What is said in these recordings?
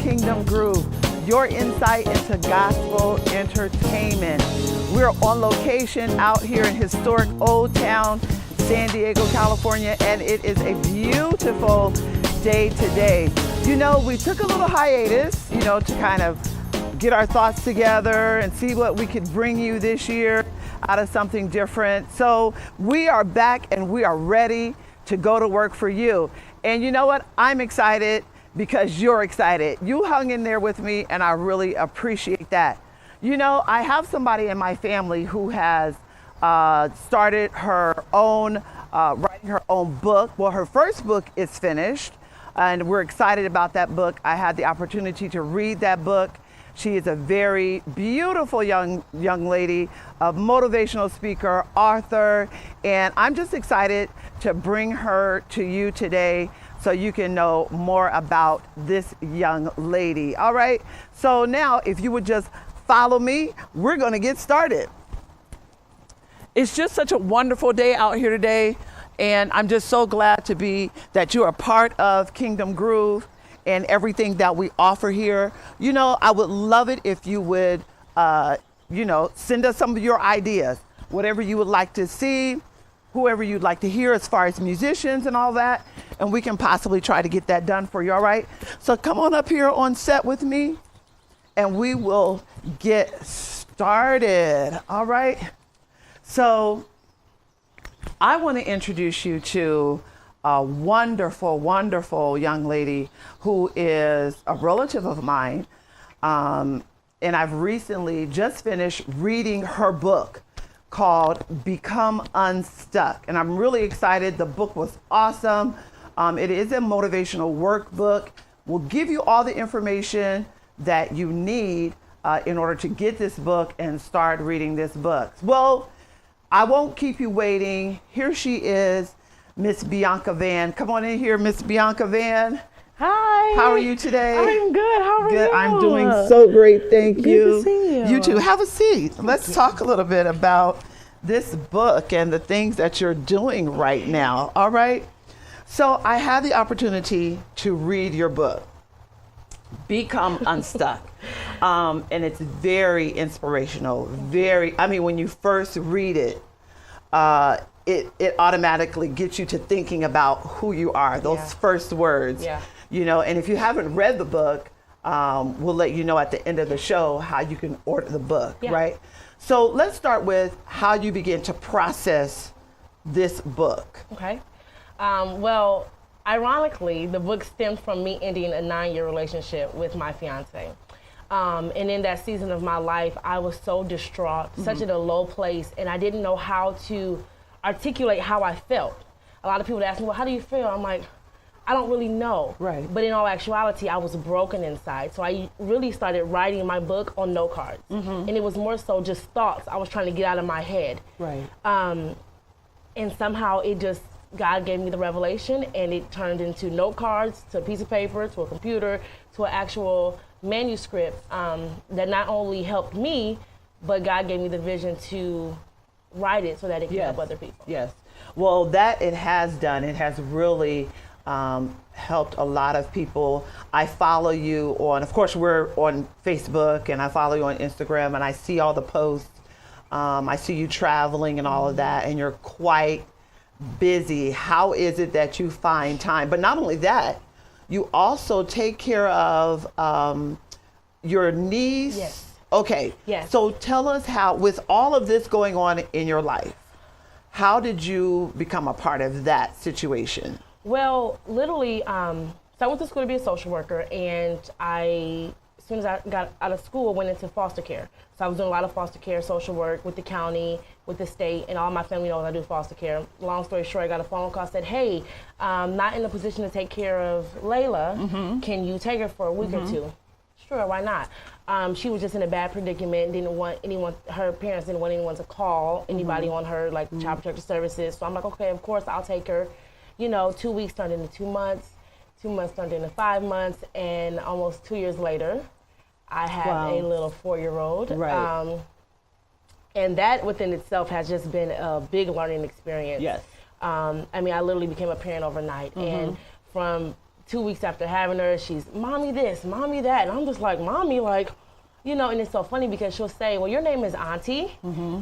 Kingdom Groove, your insight into gospel entertainment. We're on location out here in historic Old Town, San Diego, California, and it is a beautiful day today. You know, we took a little hiatus, to kind of get our thoughts together and see what we could bring you this year out of something different. So we are back and we are ready to go to work for you. And you know what? I'm excited because you're excited. You hung in there with me and I really appreciate that. I have somebody in my family who has started her own, writing her own book. Well, her first book is finished and we're excited about that book. I had the opportunity to read that book. She is a very beautiful young lady, a motivational speaker, author, and I'm just excited to bring her to you today so you can know more about this young lady. All right, so now if you would just follow me, we're gonna get started. It's just such a wonderful day out here today, and I'm just so glad that you're a part of Kingdom Groove and everything that we offer here. I would love it if you would, send us some of your ideas, whatever you would like to see, whoever you'd like to hear as far as musicians and all that, and we can possibly try to get that done for you, all right? So come on up here on set with me and we will get started, all right? So I want to introduce you to a wonderful, wonderful young lady who is a relative of mine. And I've recently just finished reading her book called Become Unstuck. And I'm really excited. The book was awesome. It is a motivational workbook. We'll give you all the information that you need in order to get this book and start reading this book. Well, I won't keep you waiting. Here she is, Miss Bianca Vann. Come on in here, Miss Bianca Vann. Hi. How are you today? I'm good. How are you? I'm doing so great. Thank you. Good to see you. You too. Have a seat. Let's talk a little bit about this book and the things that you're doing right now. All right. So I had the opportunity to read your book, Become Unstuck. And it's very inspirational. When you first read it, it automatically gets you to thinking about who you are, those first words. Yeah. And if you haven't read the book, we'll let you know at the end of the show how you can order the book, right? So let's start with how you begin to process this book. Okay. Well, ironically, the book stems from me ending a 9-year relationship with my fiance. And in that season of my life, I was so distraught, such at a low place, and I didn't know how to articulate how I felt. A lot of people ask me, well, how do you feel? I'm like, I don't really know. Right. But in all actuality, I was broken inside. So I really started writing my book on note cards. And it was more so just thoughts I was trying to get out of my head. Right. And somehow God gave me the revelation, and it turned into note cards, to a piece of paper, to a computer, to an actual manuscript that not only helped me, but God gave me the vision to write it so that it can help other people. Yes. Well, that it has done. It has really helped a lot of people. I follow you of course, we're on Facebook, and I follow you on Instagram, and I see all the posts. I see you traveling and all of that, and you're quite busy. How is it that you find time? But not only that, you also take care of your niece. Yes. Okay. Yes. So tell us how, with all of this going on in your life, how did you become a part of that situation? Well, literally, so I went to school to be a social worker, and as soon as I got out of school, went into foster care. So I was doing a lot of foster care, social work with the county, with the state, and all my family knows I do foster care. Long story short, I got a phone call, said, hey, I'm not in a position to take care of Layla. Can you take her for a week or two? Sure, why not? She was just in a bad predicament, her parents didn't want anyone to call anybody on her, like Child Protective Services. So I'm like, okay, of course, I'll take her. 2 weeks turned into 2 months, 2 months turned into 5 months, and almost 2 years later, I have a little 4-year-old. Right. And that within itself has just been a big learning experience. Yes. I literally became a parent overnight. And from 2 weeks after having her, she's mommy this, mommy that. And I'm just like, mommy, like, you know, and it's so funny because she'll say, well, your name is Auntie,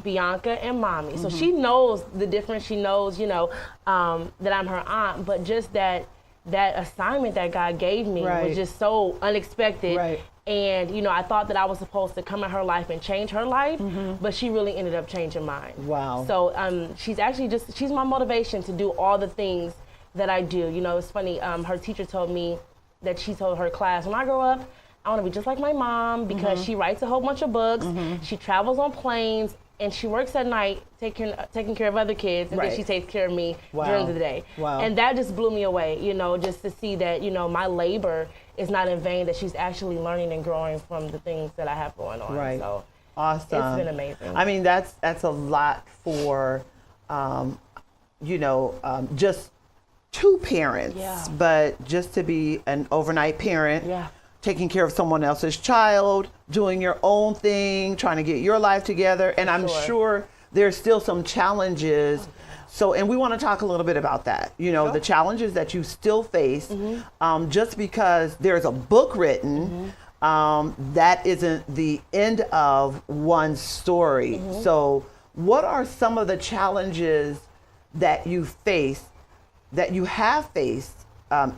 Bianca, and Mommy. So she knows the difference. She knows, you know, that I'm her aunt, but just that assignment that God gave me was just so unexpected. Right. And, you know, I thought that I was supposed to come in her life and change her life, but she really ended up changing mine. Wow. So she's actually she's my motivation to do all the things that I do. You know, it's funny, her teacher told me that she told her class, when I grow up, I want to be just like my mom because she writes a whole bunch of books, she travels on planes, and she works at night taking care of other kids, and then she takes care of me during the day. Wow. And that just blew me away, you know, just to see that, you know, my labor is not in vain, that she's actually learning and growing from the things that I have going on. Right. So awesome. it's been amazing. I mean, that's a lot for, you know, just two parents, but just to be an overnight parent, taking care of someone else's child, doing your own thing, trying to get your life together. And I'm sure there's still some challenges. So, and we want to talk a little bit about that, you know, the challenges that you still face. Just because there's a book written, that isn't the end of one story. So what are some of the challenges that you face, that you have faced,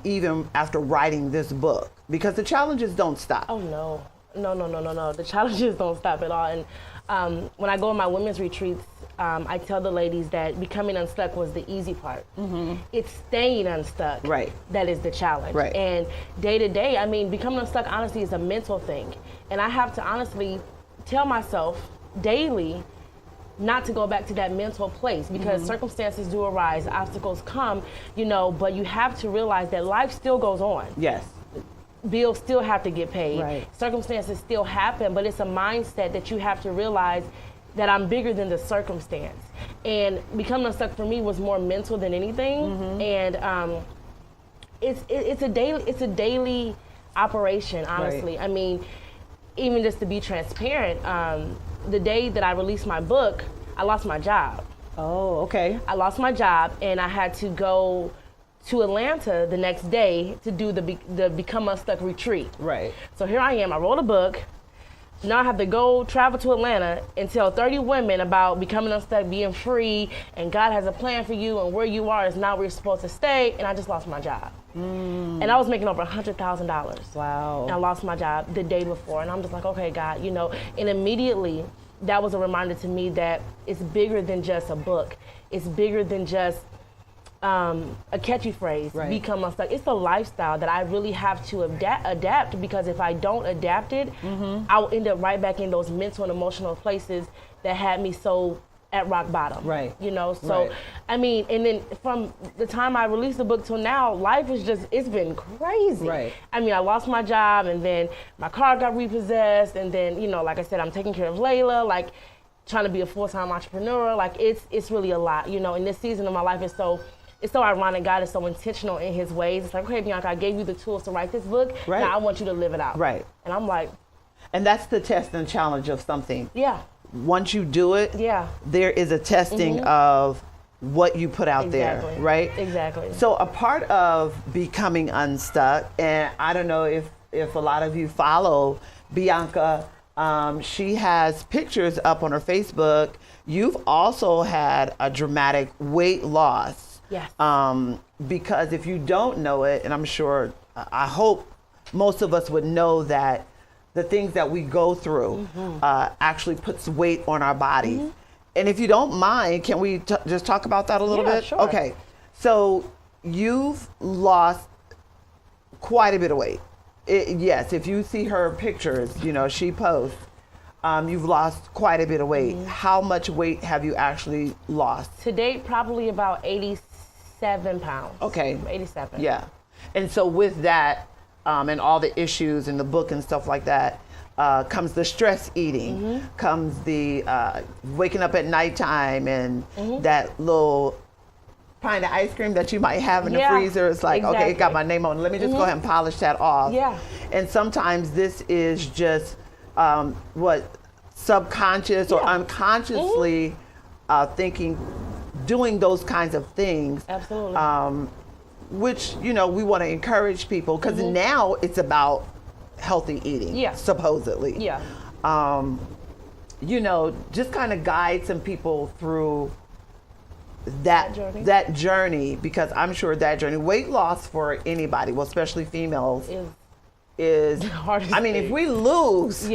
even after writing this book? Because the challenges don't stop. Oh, no. No. The challenges don't stop at all. And when I go on my women's retreats, I tell the ladies that becoming unstuck was the easy part. It's staying unstuck that is the challenge. And day to day, I mean, becoming unstuck, honestly, is a mental thing. And I have to honestly tell myself daily not to go back to that mental place, because circumstances do arise, obstacles come, you know, but you have to realize that life still goes on. Yes. Bills still have to get paid. Circumstances still happen, but it's a mindset that you have to realize that I'm bigger than the circumstance. And becoming unstuck for me was more mental than anything. And it's a daily operation, honestly. I mean, even just to be transparent, the day that I released my book, I lost my job. Oh, okay. I lost my job, and I had to go to Atlanta the next day to do the Become Unstuck retreat. Right. So here I am, I wrote a book. Now I have to go travel to Atlanta and tell 30 women about becoming unstuck, being free, and God has a plan for you, and where you are is not where you're supposed to stay, and I just lost my job. And I was making over $100,000. Wow. And I lost my job the day before, and I'm just like, okay, God, you know, and immediately that was a reminder to me that it's bigger than just a book. It's bigger than just a catchy phrase, become unstuck. It's a lifestyle that I really have to adapt, because if I don't adapt it, I'll end up right back in those mental and emotional places that had me so at rock bottom. Right. You know, so I mean, and then from the time I released the book till now, life is just, it's been crazy. Right. I mean, I lost my job, and then my car got repossessed, and then, you know, like I said, I'm taking care of Layla, like trying to be a full-time entrepreneur. Like it's really a lot, you know, and this season of my life is so, it's so ironic. God is so intentional in his ways. It's like, okay, Bianca, I gave you the tools to write this book. Right. Now I want you to live it out. Right. And I'm like. And that's the test and challenge of something. Yeah. Once you do it, there is a testing of what you put out there, right? Exactly. So a part of becoming unstuck, and I don't know if a lot of you follow Bianca, she has pictures up on her Facebook. You've also had a dramatic weight loss. Yes. Because if you don't know it, and I'm sure, I hope most of us would know that the things that we go through actually puts weight on our bodies. And if you don't mind, can we just talk about that a little bit? Sure. Okay. So you've lost quite a bit of weight. Yes, if you see her pictures, you know, she posts, you've lost quite a bit of weight. How much weight have you actually lost? To date, probably about 87 pounds. Okay. 87. Yeah. And so with that, and all the issues in the book and stuff like that, comes the stress eating, comes the waking up at nighttime, and that little pint of ice cream that you might have in the freezer. It's like, okay, it got my name on it. Let me just go ahead and polish that off. Yeah. And sometimes this is just subconscious or unconsciously thinking, doing those kinds of things. Absolutely. which, you know, we want to encourage people because now it's about healthy eating, supposedly. Yeah. You know, just kind of guide some people through that journey, because I'm sure that journey, weight loss for anybody, well, especially females, is hardest. I mean, if we lose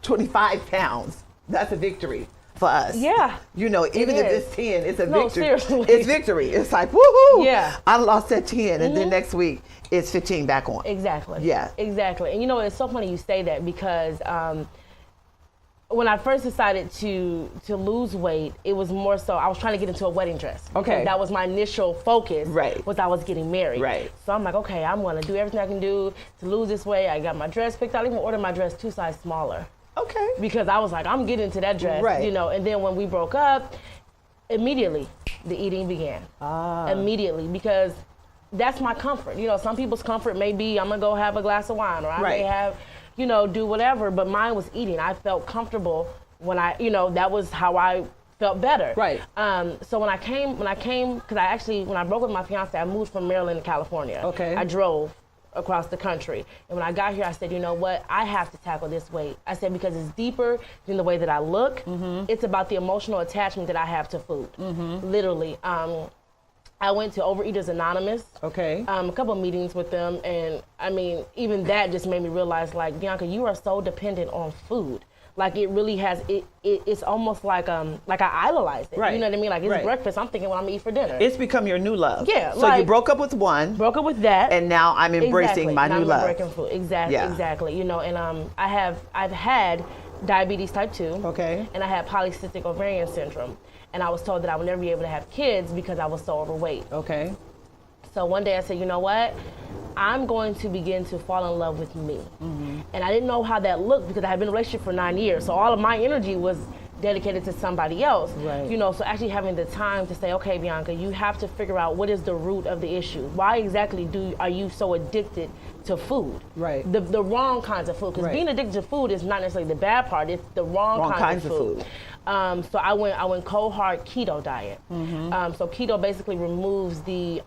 25 pounds, that's a victory for us. Yeah. You know, even if it's 10, it's a victory. No, seriously. It's victory. It's like, woohoo! Yeah. I lost that 10, and then next week it's 15 back on. Exactly. Yeah. Exactly. And you know, it's so funny you say that, because when I first decided to lose weight, it was more so I was trying to get into a wedding dress. Okay. That was my initial focus. Right. Was I was getting married. Right. So I'm like, okay, I'm gonna do everything I can do to lose this weight. I got my dress picked out. I even ordered my dress 2 sizes smaller. Okay. Because I was like, I'm getting into that dress. Right. You know. And then when we broke up, immediately the eating began. Immediately, because that's my comfort. You know, some people's comfort may be I'm gonna go have a glass of wine, or I may have, you know, do whatever, but mine was eating. I felt comfortable when that was how I felt better. Right. So when I came, because when I broke with my fiance, I moved from Maryland to California. Okay. I drove across the country. And when I got here, I said, you know what, I have to tackle this weight. I said, because it's deeper than the way that I look. It's about the emotional attachment that I have to food. Literally. I went to Overeaters Anonymous. Okay. A couple of meetings with them, and I mean, even that just made me realize, like, Bianca, you are so dependent on food. Like, it really has, it's almost like I idolize it. Right. You know what I mean? Like, it's breakfast, I'm thinking what I'm gonna eat for dinner. It's become your new love. Yeah. So you broke up with one. Broke up with that. And now I'm embracing my new love. Embracing food. Exactly. Yeah. Exactly. You know, and I've had diabetes type 2. Okay. And I had polycystic ovarian syndrome. And I was told that I would never be able to have kids because I was so overweight. Okay. So one day I said, you know what? I'm going to begin to fall in love with me. And I didn't know how that looked because I had been in a relationship for 9 years. So all of my energy was dedicated to somebody else. Right. You know, so actually having the time to say, okay, Bianca, you have to figure out what is the root of the issue. Why exactly are you so addicted to food? Right. The wrong kinds of food. Because being addicted to food is not necessarily the bad part. It's the wrong kinds of food. So I went cold hard keto diet. So keto basically removes the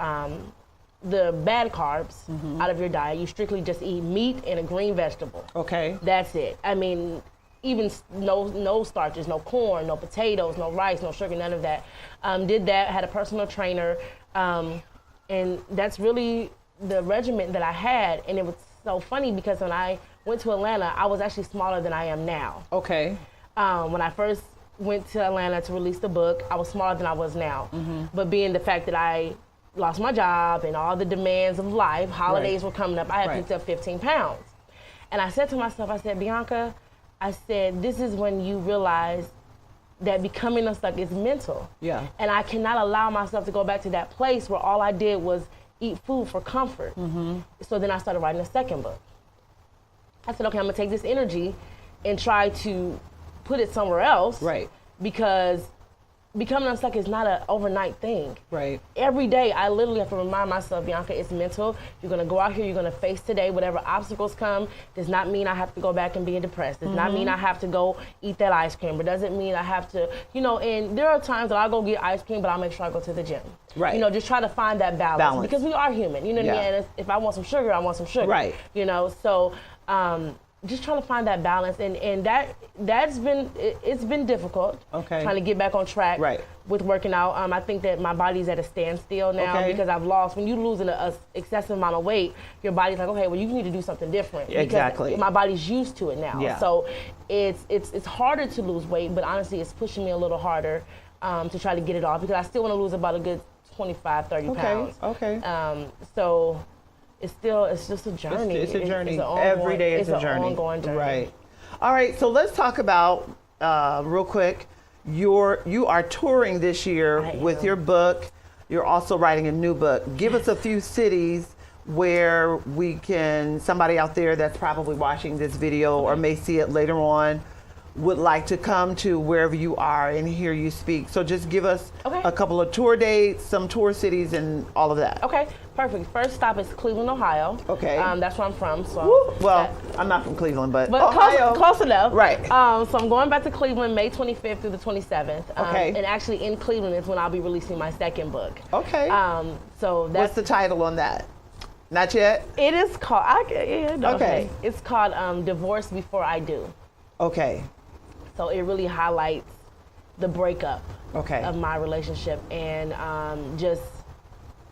bad carbs out of your diet. You strictly just eat meat and a green vegetable. Okay. That's it. I mean, even no starches, no corn, no potatoes, no rice, no sugar, none of that. Did that, had a personal trainer, and that's really the regimen that I had. And it was so funny because when I went to Atlanta, I was actually smaller than I am now. Okay. When I first went to Atlanta to release the book, I was smaller than I was now. But being the fact that I lost my job and all the demands of life, holidays were coming up, I had picked up 15 pounds. And I said to myself, I said, Bianca, I said, this is when you realize that becoming unstuck is mental. Yeah. And I cannot allow myself to go back to that place where all I did was eat food for comfort. So then I started writing a second book. I said, okay, I'm gonna take this energy and try to put it somewhere else. Right. Because becoming unstuck is not an overnight thing. Right. Every day, I literally have to remind myself, Bianca, it's mental. You're gonna go out here, you're gonna face today. Whatever obstacles come, does not mean I have to go back and be depressed. Does not mean I have to go eat that ice cream. It doesn't mean I have to, you know, and there are times that I'll go get ice cream, but I'll make sure I go to the gym. Right. You know, just try to find that balance. Because we are human, you know what I mean? And if I want some sugar, I want some sugar. Right. You know, so, just trying to find that balance, and that's been difficult. Okay. Trying to get back on track. Right. With working out. I think that my body's at a standstill now because I've lost. When you lose an excessive amount of weight, your body's like, okay, well, you need to do something different. Exactly. My body's used to it now. Yeah. So it's harder to lose weight, but honestly, it's pushing me a little harder to try to get it off because I still want to lose about a good 25, 30 pounds. Okay. So. It's just a journey. It's a journey. Every day it's a journey. It's an ongoing journey. Right. All right, so let's talk about, real quick, you are touring this year with your book. You're also writing a new book. Give us a few cities where somebody out there that's probably watching this video or may see it later on, would like to come to wherever you are and hear you speak. So just give us Okay. a couple of tour dates, some tour cities, and all of that. Okay, perfect. First stop is Cleveland, Ohio. Okay. That's where I'm from. So Woo. Well, I'm not from Cleveland, but But Ohio. close enough. Right. So I'm going back to Cleveland May 25th through the 27th. Okay. And actually in Cleveland is when I'll be releasing my second book. Okay. So What's that's the title on that? Not yet? it is called. Okay. It's called Divorce Before I Do. Okay. So it really highlights the breakup Okay. of my relationship and just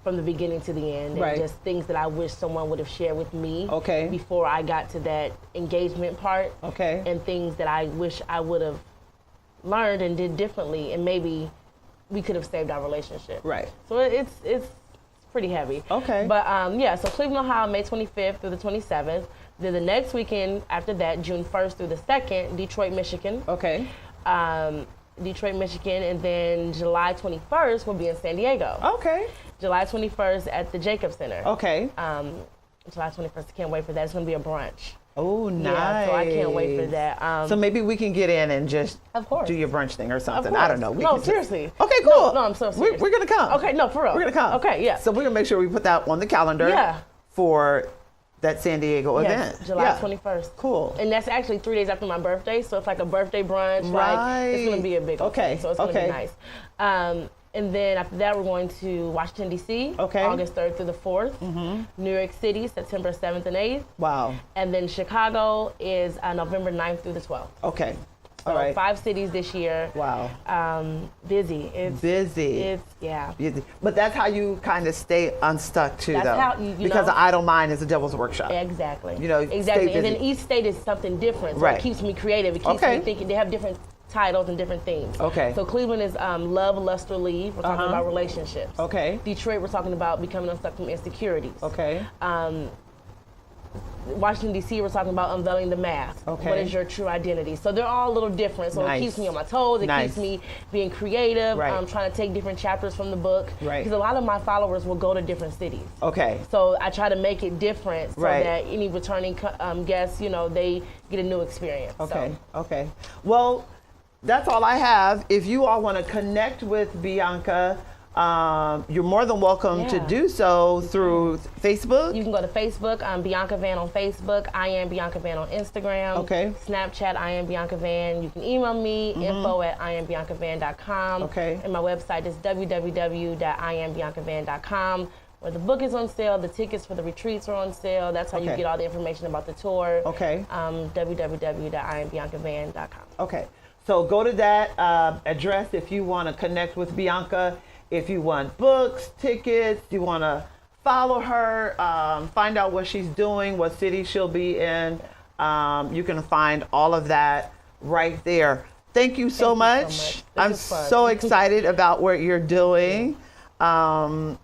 from the beginning to the end, Right. and just things that I wish someone would have shared with me Okay. before I got to that engagement part. Okay. And things that I wish I would have learned and did differently, and maybe we could have saved our relationship. Right. So it's pretty heavy. Okay. But yeah, so Cleveland, Ohio, May 25th through the 27th. Then the next weekend after that, June 1st through the 2nd, Detroit, Michigan. Okay. Detroit, Michigan, and then July 21st will be in San Diego. Okay. July 21st at the Jacob Center. Okay. July 21st, I can't wait for that. It's going to be a brunch. Oh, nice. Yeah, so I can't wait for that. So maybe we can get in and just Of course. do your brunch thing or Of something. course. I don't know. We No, can just- seriously. Okay, cool. No, I'm so We're serious. going to come. Okay, no, for real. We're going to come. Okay, yeah. So we're going to make sure we put that on the calendar Yeah. for that San Diego event. Yes, July Yeah. 21st. Cool. And that's actually 3 days after my birthday, so it's like a birthday brunch. Like, it's going to be a big Okay, event, so it's going to okay. be nice. And then after that, we're going to Washington, D.C., Okay. August 3rd through the 4th. New York City, September 7th and 8th. Wow. And then Chicago is November 9th through the 12th. Okay. So All right. 5 cities this year. Wow. Busy. It's Busy. yeah. Busy. But that's how you kind of stay unstuck too, That's though. how you because know. the idle mind is a devil's workshop. Exactly. You know, exactly. stay And then busy. each state is something different, so Right. it keeps me creative. It keeps Okay. me thinking. They have different titles and different themes. Okay. So Cleveland is Love, Lust, or Leave. We're talking about relationships. Okay. Detroit, we're talking about becoming unstuck from insecurities. Okay. Washington, D.C., we're talking about unveiling the mask. Okay. What is your true identity? So they're all a little different. So Nice. it keeps me on my toes. It Nice. keeps me being creative. Right. I'm trying to take different chapters from the book. Right. Because a lot of my followers will go to different cities. Okay. So I try to make it different so Right. that any returning guests, they get a new experience. Okay. So, Okay. Well, that's all I have. If you all want to connect with Bianca, you're more than welcome to Yeah. do so through Facebook. you can go to Facebook. I'm Bianca Vann on Facebook. I am Bianca Vann on Instagram. Okay. Snapchat, I am Bianca Vann. You can email me, info@IamBiancaVann.com. Okay. And my website is www.IamBiancaVann.com. Where the book is on sale, the tickets for the retreats are on sale. That's how you Okay. get all the information about the tour. Okay. www.IamBiancaVann.com. Okay. So go to that address if you want to connect with Bianca. If you want books, tickets, you want to follow her, find out what she's doing, what city she'll be in. You can find all of that right there. Thank you so Thank much. you so much. This I'm was fun. so excited about what you're doing. And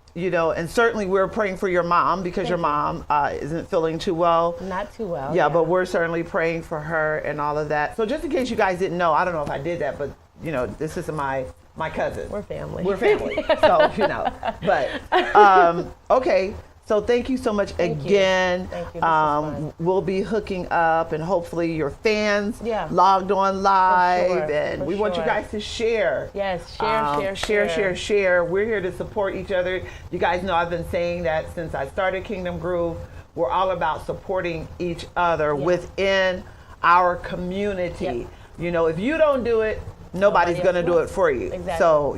certainly we're praying for your mom because your mom isn't feeling too well. Not too well. Yeah, but we're certainly praying for her and all of that. So just in case you guys didn't know, I don't know if I did that, but this is my cousin. We're family. We're family. So, but okay. So thank you so much again. Thank you. This was fun. We'll be hooking up and hopefully your fans Yeah. logged on live sure, and for we want you sure. guys to share. Yes, Share. We're here to support each other. You guys know I've been saying that since I started Kingdom Groove. We're all about supporting each other within our community. Yep. If you don't do it, nobody's going to do it for you. Exactly. So,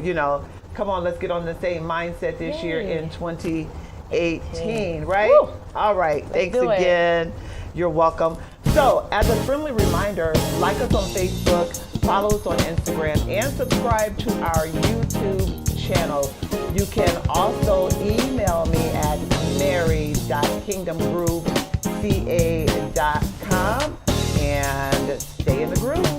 come on, let's get on the same mindset this year in 2018, right? Woo. All right. Thanks do it. again. You're welcome. So, as a friendly reminder, like us on Facebook, follow us on Instagram, and subscribe to our YouTube channel. You can also email me at mary.kingdomgrooveca.com and stay in the groove.